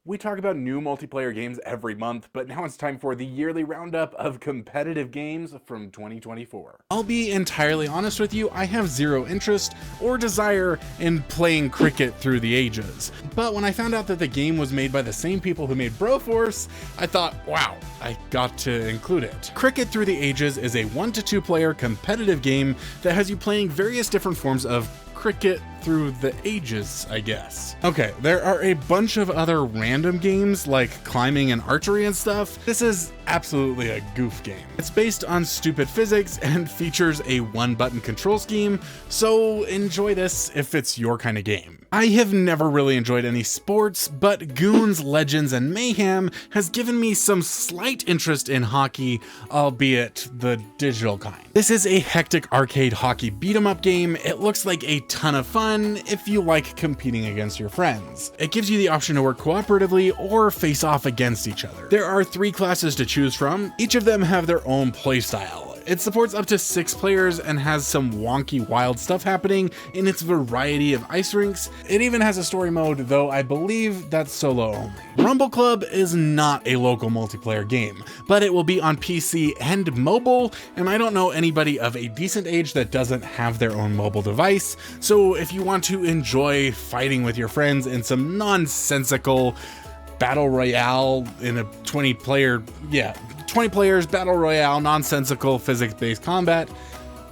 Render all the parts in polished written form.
We talk about new multiplayer games every month, but now it's time for the yearly roundup of competitive games from 2024. I'll be entirely honest with you, I have zero interest or desire in playing Cricket Through the Ages. But when I found out that the game was made by the same people who made Broforce, I thought, wow, I got to include it. Cricket Through the Ages is a 1 to 2 player competitive game that has you playing various different forms of cricket through the ages, I guess. Okay, there are a bunch of other random games like climbing and archery and stuff. This is absolutely a goof game. It's based on stupid physics and features a one-button control scheme, so enjoy this if it's your kind of game. I have never really enjoyed any sports, but Goons, Legends, and Mayhem has given me some slight interest in hockey, albeit the digital kind. This is a hectic arcade hockey beat-em-up game. It looks like a ton of fun if you like competing against your friends. It gives you the option to work cooperatively or face off against each other. There are 3 classes to choose from. Each of them have their own playstyle. It supports up to 6 players and has some wonky wild stuff happening in its variety of ice rinks. It even has a story mode, though I believe that's solo only. Rumble Club is not a local multiplayer game, but it will be on PC and mobile, and I don't know anybody of a decent age that doesn't have their own mobile device, so if you want to enjoy fighting with your friends in some nonsensical battle royale in a 20 players battle royale nonsensical physics-based combat,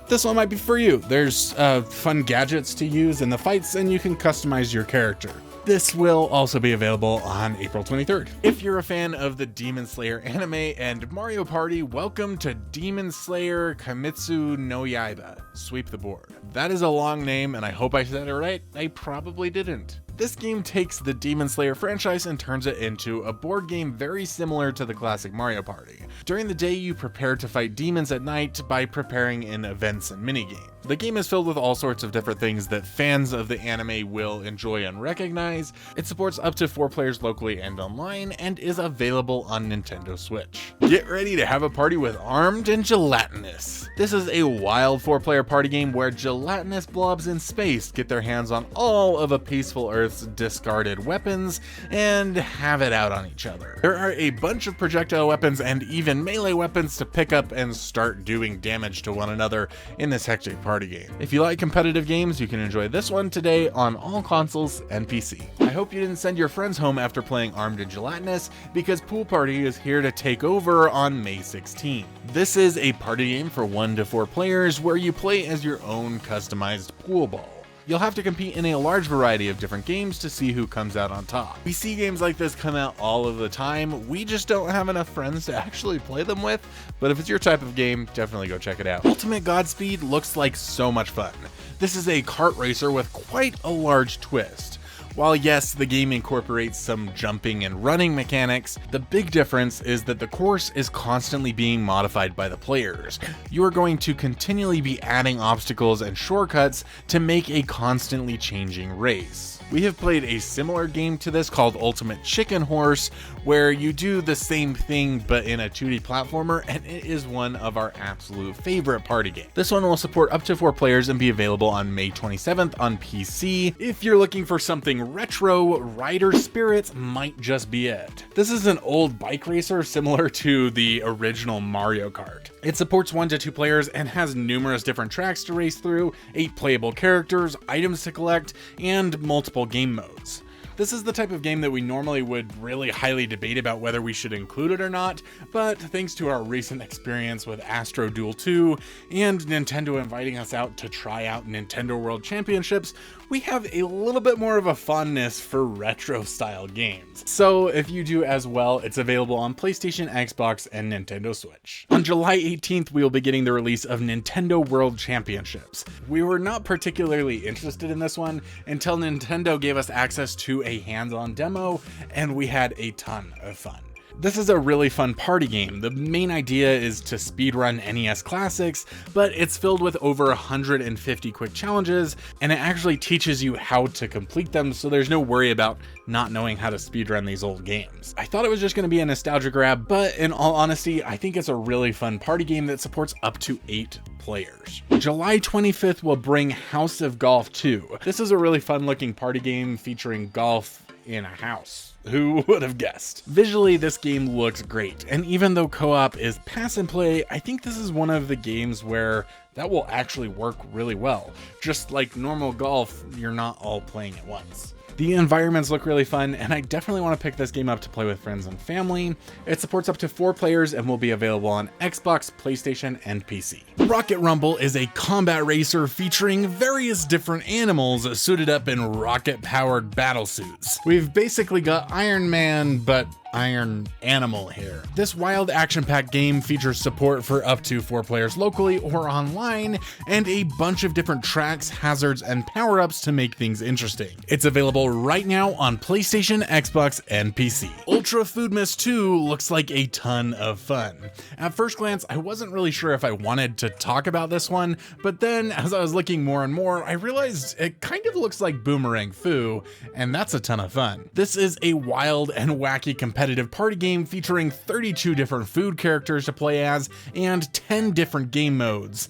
this one might be for you. There's fun gadgets to use in the fights, and you can customize your character. This will also be available on April 23rd. If you're a fan of the Demon Slayer anime and Mario Party, welcome to Demon Slayer Kimetsu no Yaiba. Sweep the board. That is a long name, and I hope I said it right. I probably didn't. This game takes the Demon Slayer franchise and turns it into a board game very similar to the classic Mario Party. During the day, you prepare to fight demons at night by preparing in events and minigames. The game is filled with all sorts of different things that fans of the anime will enjoy and recognize. It supports up to 4 players locally and online, and is available on Nintendo Switch. Get ready to have a party with Armed and Gelatinous. This is a wild 4-player party game where gelatinous blobs in space get their hands on all of a peaceful Earth's discarded weapons and have it out on each other. There are a bunch of projectile weapons and even melee weapons to pick up and start doing damage to one another in this hectic party game. If you like competitive games, you can enjoy this one today on all consoles and PC. I hope you didn't send your friends home after playing Armed and Gelatinous, because Pool Party is here to take over on May 16. This is a party game for 1 to 4 players where you play as your own customized pool ball. You'll have to compete in a large variety of different games to see who comes out on top. We see games like this come out all of the time. We just don't have enough friends to actually play them with, but if it's your type of game, definitely go check it out. Ultimate Godspeed looks like so much fun. This is a kart racer with quite a large twist. While yes, the game incorporates some jumping and running mechanics, the big difference is that the course is constantly being modified by the players. You are going to continually be adding obstacles and shortcuts to make a constantly changing race. We have played a similar game to this called Ultimate Chicken Horse, where you do the same thing but in a 2D platformer, and it is one of our absolute favorite party games. This one will support up to 4 players and be available on May 27th on PC. If you're looking for something retro, Rider Spirits might just be it. This is an old bike racer similar to the original Mario Kart. It supports 1 to 2 players and has numerous different tracks to race through, 8 playable characters, items to collect, and multiple game modes. This is the type of game that we normally would really highly debate about whether we should include it or not, but thanks to our recent experience with Astro Duel 2 and Nintendo inviting us out to try out Nintendo World Championships, we have a little bit more of a fondness for retro style games. So if you do as well, it's available on PlayStation, Xbox, and Nintendo Switch. On July 18th, we will be getting the release of Nintendo World Championships. We were not particularly interested in this one until Nintendo gave us access to a hands-on demo, and we had a ton of fun. This is a really fun party game. The main idea is to speedrun NES classics, but it's filled with over 150 quick challenges, and it actually teaches you how to complete them, so there's no worry about not knowing how to speedrun these old games. I thought it was just going to be a nostalgia grab, but in all honesty, I think it's a really fun party game that supports up to 8 players. July 25th will bring House of Golf 2. This is a really fun looking party game featuring golf in a house. Who would have guessed? Visually, this game looks great, and even though co-op is pass and play, I think this is one of the games where that will actually work really well. Just like normal golf, you're not all playing at once. The environments look really fun, and I definitely want to pick this game up to play with friends and family. It supports up to 4 players and will be available on Xbox, PlayStation, and PC. Rocket Rumble is a combat racer featuring various different animals suited up in rocket-powered battle suits. We've basically got Iron Man, but Iron Animal here. This wild action-packed game features support for up to 4 players locally or online, and a bunch of different tracks, hazards, and power-ups to make things interesting. It's available right now on PlayStation, Xbox, and PC. Ultra Food Mist 2 looks like a ton of fun. At first glance, I wasn't really sure if I wanted to talk about this one, but then as I was looking more and more, I realized it kind of looks like Boomerang Fu, and that's a ton of fun. This is a wild and wacky competitive party game featuring 32 different food characters to play as and 10 different game modes.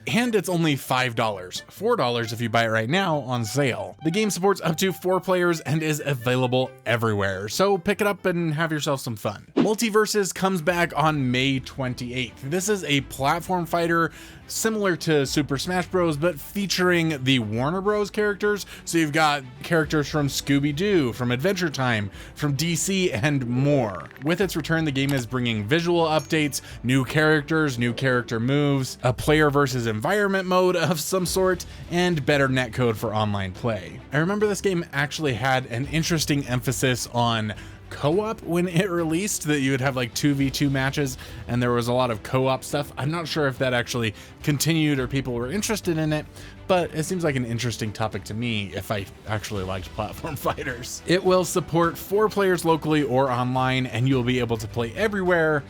And it's only $5, $4 if you buy it right now on sale. The game supports up to 4 players and is available everywhere, so pick it up and have yourself some fun. Multiverses comes back on May 28th. This is a platform fighter similar to Super Smash Bros, but featuring the Warner Bros characters. So you've got characters from Scooby-Doo, from Adventure Time, from DC, and more. With its return, the game is bringing visual updates, new characters, new character moves, a player versus environment mode of some sort, and better netcode for online play. I remember this game actually had an interesting emphasis on co-op when it released, that you would have like 2v2 matches and there was a lot of co-op stuff. I'm not sure if that actually continued or people were interested in it, but it seems like an interesting topic to me if I actually liked platform fighters. It will support 4 players locally or online, and you'll be able to play everywhere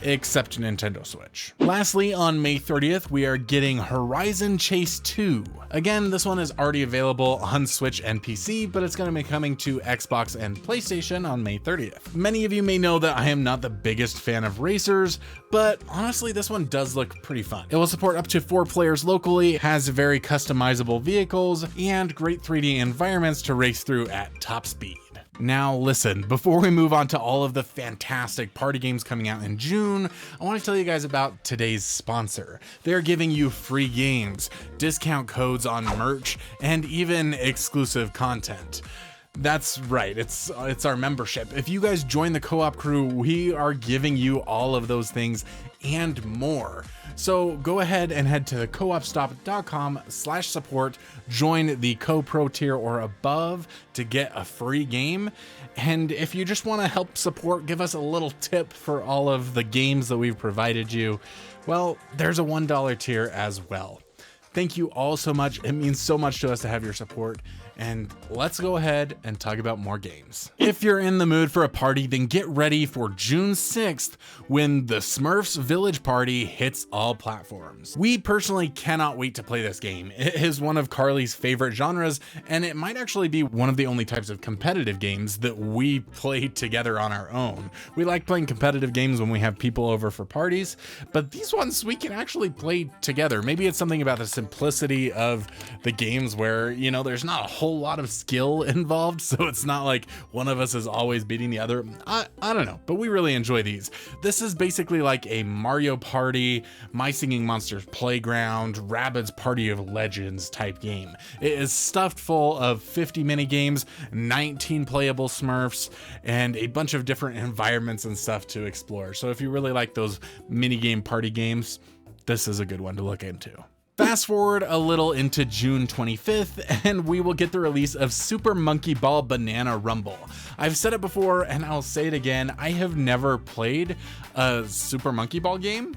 except Nintendo Switch. Lastly, on May 30th, we are getting Horizon Chase 2. Again, this one is already available on Switch and PC, but it's going to be coming to Xbox and PlayStation on May 30th. Many of you may know that I am not the biggest fan of racers, but honestly, this one does look pretty fun. It will support up to 4 players locally, has very customizable vehicles, and great 3D environments to race through at top speed. Now listen, before we move on to all of the fantastic party games coming out in June, I want to tell you guys about today's sponsor. They're giving you free games, discount codes on merch, and even exclusive content. That's right, it's our membership. If you guys join the Co-op Crew, we are giving you all of those things and more. So go ahead and head to coopstop.com/support, join the Co-Pro tier or above to get a free game. And if you just want to help support, give us a little tip for all of the games that we've provided you, well, there's a $1 tier as well. Thank you all so much. It means so much to us to have your support. And let's go ahead and talk about more games. If you're in the mood for a party, then get ready for June 6th when the Smurfs Village Party hits all platforms. We personally cannot wait to play this game. It is one of Carly's favorite genres, and it might actually be one of the only types of competitive games that we play together on our own. We like playing competitive games when we have people over for parties, but these ones we can actually play together. Maybe it's something about the simplicity of the games where, you know, there's not a whole lot of skill involved, so it's not like one of us is always beating the other. I don't know, but we really enjoy these. This is basically like a Mario Party, My Singing Monsters Playground, Rabbids Party of Legends type game. It is stuffed full of 50 mini games, 19 playable Smurfs, and a bunch of different environments and stuff to explore. So if you really like those mini game party games, this is a good one to look into. Fast forward a little into June 25th, and we will get the release of Super Monkey Ball Banana Rumble. I've said it before, and I'll say it again, I have never played a Super Monkey Ball game,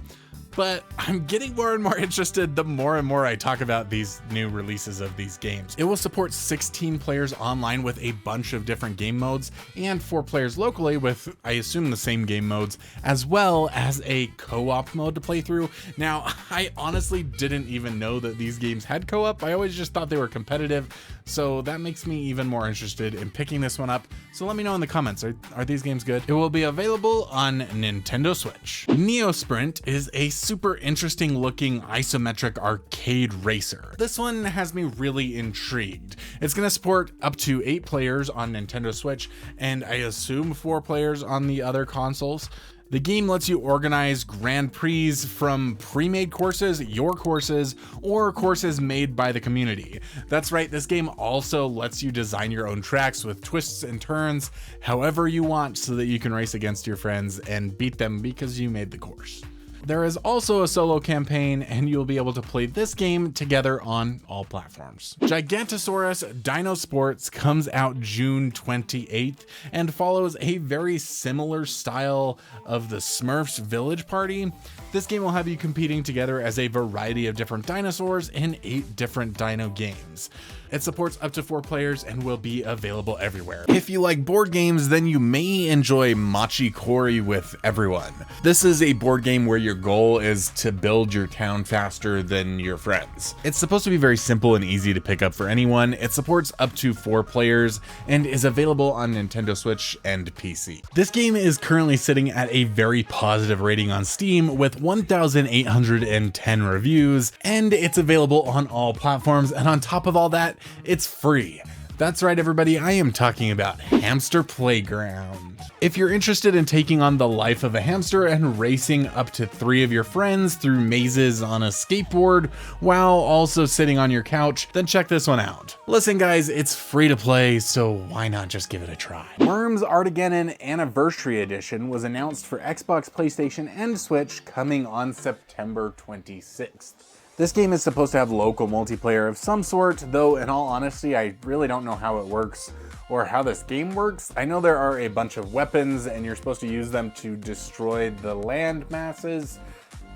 but I'm getting more and more interested the more and more I talk about these new releases of these games. It will support 16 players online with a bunch of different game modes, and 4 players locally with, I assume, the same game modes, as well as a co-op mode to play through. Now, I honestly didn't even know that these games had co-op. I always just thought they were competitive, so that makes me even more interested in picking this one up. So let me know in the comments, are these games good? It will be available on Nintendo Switch. Neo Sprint is a super interesting looking isometric arcade racer. This one has me really intrigued. It's going to support up to 8 players on Nintendo Switch, and I assume 4 players on the other consoles. The game lets you organize Grand Prix from pre-made courses, your courses, or courses made by the community. That's right, this game also lets you design your own tracks with twists and turns however you want so that you can race against your friends and beat them because you made the course. There is also a solo campaign, and you'll be able to play this game together on all platforms. Gigantosaurus Dino Sports comes out June 28th and follows a very similar style of the Smurfs Village Party. This game will have you competing together as a variety of different dinosaurs in 8 different dino games. It supports up to 4 players and will be available everywhere. If you like board games, then you may enjoy Machi Kori with everyone. This is a board game where your goal is to build your town faster than your friends. It's supposed to be very simple and easy to pick up for anyone. It supports up to 4 players and is available on Nintendo Switch and PC. This game is currently sitting at a very positive rating on Steam with 1,810 reviews, and it's available on all platforms, and on top of all that, it's free. That's right, everybody, I am talking about Hamster Playground. If you're interested in taking on the life of a hamster and racing up to 3 of your friends through mazes on a skateboard while also sitting on your couch, then check this one out. Listen guys, it's free to play, so why not just give it a try? Worms Armageddon Anniversary Edition was announced for Xbox, PlayStation, and Switch coming on September 26th. This game is supposed to have local multiplayer of some sort, though in all honesty, I really don't know how it works or how this game works. I know there are a bunch of weapons and you're supposed to use them to destroy the land masses.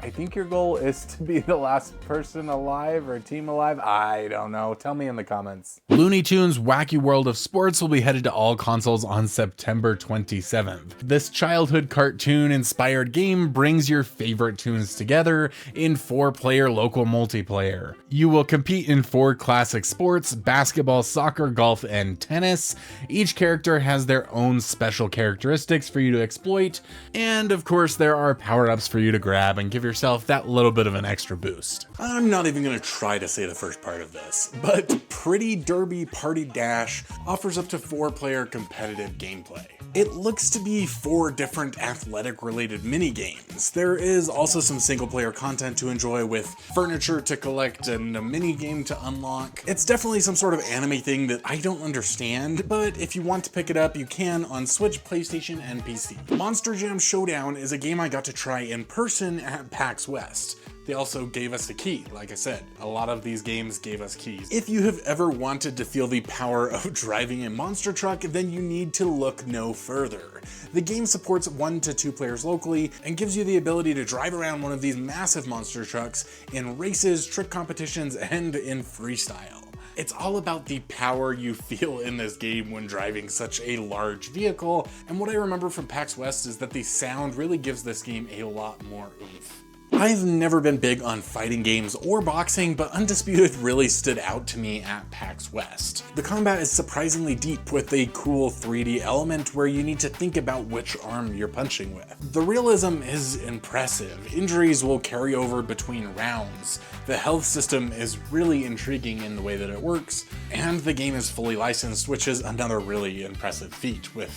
I think your goal is to be the last person alive or team alive. I don't know. Tell me in the comments. Looney Tunes Wacky World of Sports will be headed to all consoles on September 27th. This childhood cartoon inspired game brings your favorite tunes together in 4-player local multiplayer. You will compete in 4 classic sports: basketball, soccer, golf, and tennis. Each character has their own special characteristics for you to exploit, and of course there are power-ups for you to grab and give yourself that little bit of an extra boost. I'm not even gonna try to say the first part of this, but Pretty Derby Party Dash offers up to 4-player competitive gameplay. It looks to be 4 different athletic related mini games. There is also some single player content to enjoy with furniture to collect and a mini game to unlock. It's definitely some sort of anime thing that I don't understand, but if you want to pick it up, you can on Switch, PlayStation, and PC. Monster Jam Showdown is a game I got to try in person at PAX West. They also gave us a key. Like I said, a lot of these games gave us keys. If you have ever wanted to feel the power of driving a monster truck, then you need to look no further. The game supports 1 to 2 players locally and gives you the ability to drive around one of these massive monster trucks in races, trick competitions, and in freestyle. It's all about the power you feel in this game when driving such a large vehicle, and what I remember from PAX West is that the sound really gives this game a lot more oomph. I've never been big on fighting games or boxing, but Undisputed really stood out to me at PAX West. The combat is surprisingly deep with a cool 3D element where you need to think about which arm you're punching with. The realism is impressive. Injuries will carry over between rounds. The health system is really intriguing in the way that it works, and the game is fully licensed, which is another really impressive feat with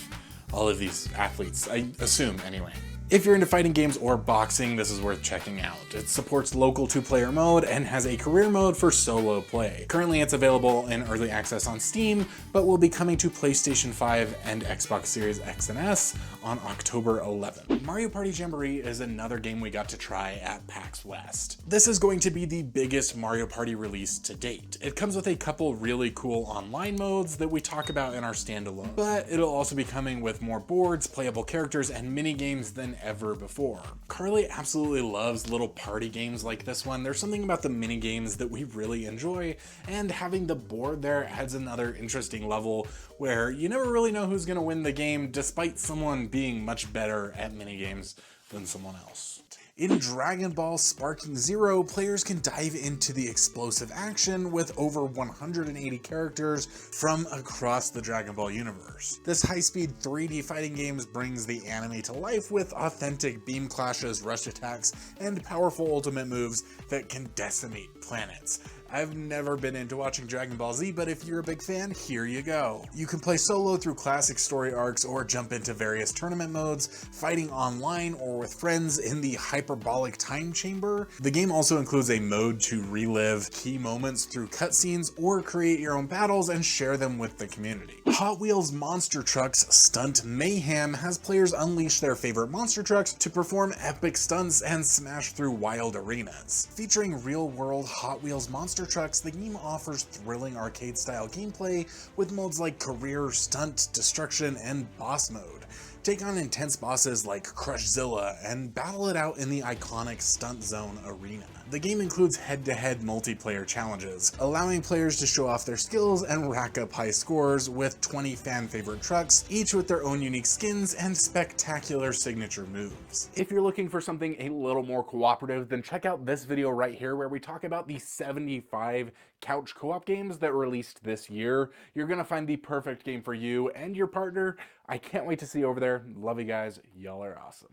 all of these athletes, I assume anyway. If you're into fighting games or boxing, this is worth checking out. It supports local 2-player mode and has a career mode for solo play. Currently it's available in early access on Steam, but will be coming to PlayStation 5 and Xbox Series X and S on October 11th. Mario Party Jamboree is another game we got to try at PAX West. This is going to be the biggest Mario Party release to date. It comes with a couple really cool online modes that we talk about in our standalone, but it'll also be coming with more boards, playable characters, and mini games than ever before. Carly absolutely loves little party games like this one. There's something about the mini games that we really enjoy, and having the board there adds another interesting level where you never really know who's gonna win the game despite someone being much better at mini games than someone else. In Dragon Ball Sparking Zero, players can dive into the explosive action with over 180 characters from across the Dragon Ball universe. This high-speed 3D fighting game brings the anime to life with authentic beam clashes, rush attacks, and powerful ultimate moves that can decimate planets. I've never been into watching Dragon Ball Z, but if you're a big fan, here you go. You can play solo through classic story arcs or jump into various tournament modes, fighting online or with friends in the hyperbolic time chamber. The game also includes a mode to relive key moments through cutscenes or create your own battles and share them with the community. Hot Wheels Monster Trucks Stunt Mayhem has players unleash their favorite monster trucks to perform epic stunts and smash through wild arenas. Featuring real-world Hot Wheels monster trucks, the game offers thrilling arcade-style gameplay with modes like Career, Stunt, Destruction, and Boss Mode. Take on intense bosses like Crushzilla and battle it out in the iconic Stunt Zone arena. The game includes head-to-head multiplayer challenges, allowing players to show off their skills and rack up high scores with 20 fan-favorite trucks, each with their own unique skins and spectacular signature moves. If you're looking for something a little more cooperative, then check out this video right here where we talk about the 75 couch co-op games that released this year. You're gonna find the perfect game for you and your partner. I can't wait to see you over there. Love you guys. Y'all are awesome.